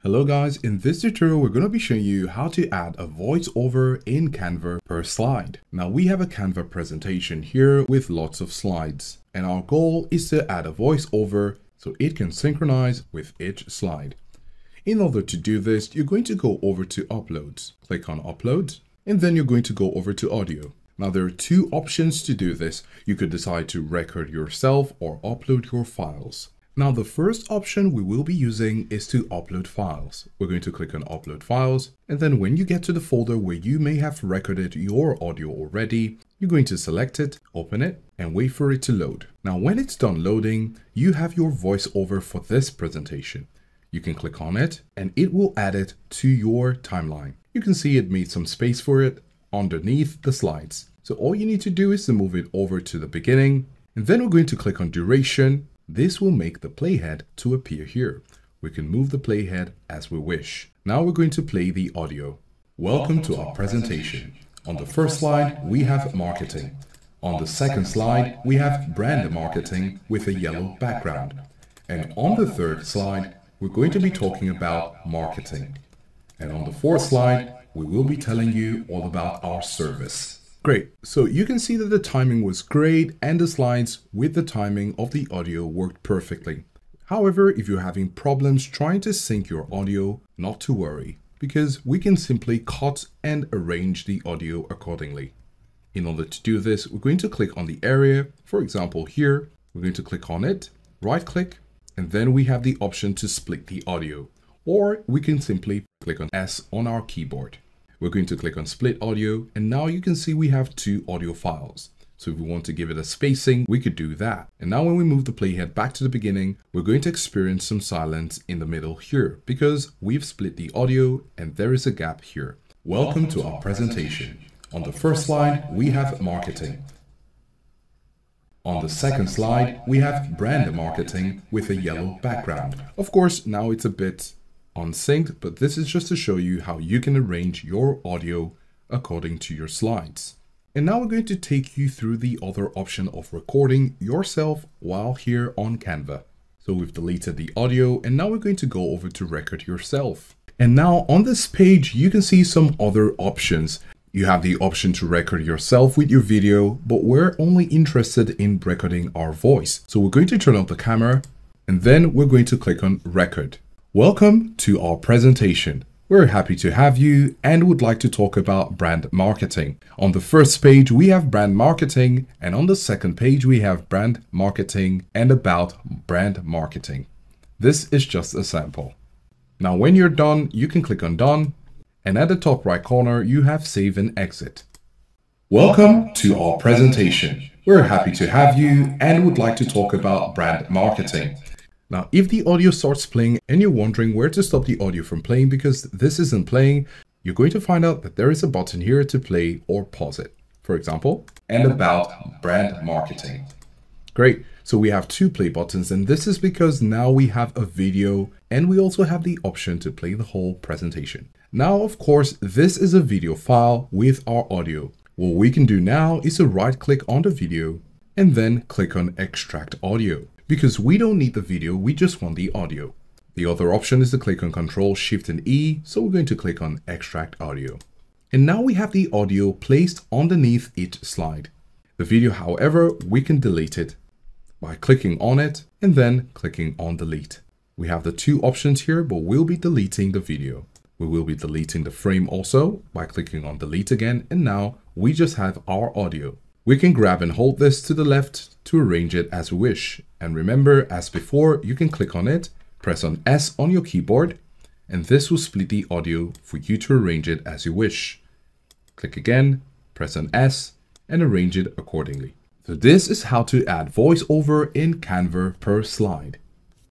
Hello guys, in this tutorial we're going to be showing you how to add a voiceover in Canva per slide. Now we have a Canva presentation here with lots of slides, and our goal is to add a voiceover so it can synchronize with each slide. In order to do this, you're going to go over to Uploads, click on Uploads, and then you're going to go over to Audio. Now there are two options to do this. You could decide to record yourself or upload your files. Now the first option we will be using is to upload files. We're going to click on Upload Files, and then when you get to the folder where you may have recorded your audio already, you're going to select it, open it, and wait for it to load. Now when it's done loading, you have your voiceover for this presentation. You can click on it and it will add it to your timeline. You can see it made some space for it underneath the slides. So all you need to do is to move it over to the beginning, and then we're going to click on Duration. This will make the playhead to appear here. We can move the playhead as we wish. Now we're going to play the audio. Welcome to our presentation. On the first slide, we have marketing. On the second slide, we have brand marketing with a yellow background. And on the third slide, we're going to be talking about marketing. And on the fourth slide, we will be telling you all about our service. Great, so you can see that the timing was great and the slides with the timing of the audio worked perfectly. However, if you're having problems trying to sync your audio, not to worry, because we can simply cut and arrange the audio accordingly. In order to do this, we're going to click on the area. For example, here, we're going to click on it, right click, and then we have the option to split the audio, or we can simply click on S on our keyboard. We're going to click on Split Audio, and now you can see we have two audio files. So if we want to give it a spacing, we could do that. And now when we move the playhead back to the beginning, we're going to experience some silence in the middle here because we've split the audio and there is a gap here. Welcome to our presentation. On the first slide, we have marketing. On the second slide, we have brand marketing with a yellow background. Of course, now it's a bit unsynced, but this is just to show you how you can arrange your audio according to your slides. And now we're going to take you through the other option of recording yourself while here on Canva. So we've deleted the audio and now we're going to go over to record yourself. And now on this page, you can see some other options. You have the option to record yourself with your video, but we're only interested in recording our voice. So we're going to turn on the camera and then we're going to click on Record. Welcome to our presentation. We're happy to have you and would like to talk about brand marketing. On the first page, we have brand marketing, and on the second page, we have brand marketing and about brand marketing. This is just a sample. Now, when you're done, you can click on Done, and at the top right corner, you have Save and Exit. Welcome to our presentation. We're happy to have you and would like to talk about brand marketing. Now, if the audio starts playing and you're wondering where to stop the audio from playing because this isn't playing, you're going to find out that there is a button here to play or pause it. For example, and about brand marketing. Great. So we have two play buttons, and this is because now we have a video and we also have the option to play the whole presentation. Now, of course, this is a video file with our audio. What we can do now is to right click on the video and then click on Extract Audio. Because we don't need the video, we just want the audio. The other option is to click on Ctrl, Shift and E, so we're going to click on Extract Audio. And now we have the audio placed underneath each slide. The video, however, we can delete it by clicking on it and then clicking on Delete. We have the two options here, but we'll be deleting the video. We will be deleting the frame also by clicking on Delete again, and now we just have our audio. We can grab and hold this to the left to arrange it as we wish. And remember, as before, you can click on it, press on S on your keyboard, and this will split the audio for you to arrange it as you wish. Click again, press on S, and arrange it accordingly. So this is how to add voiceover in Canva per slide.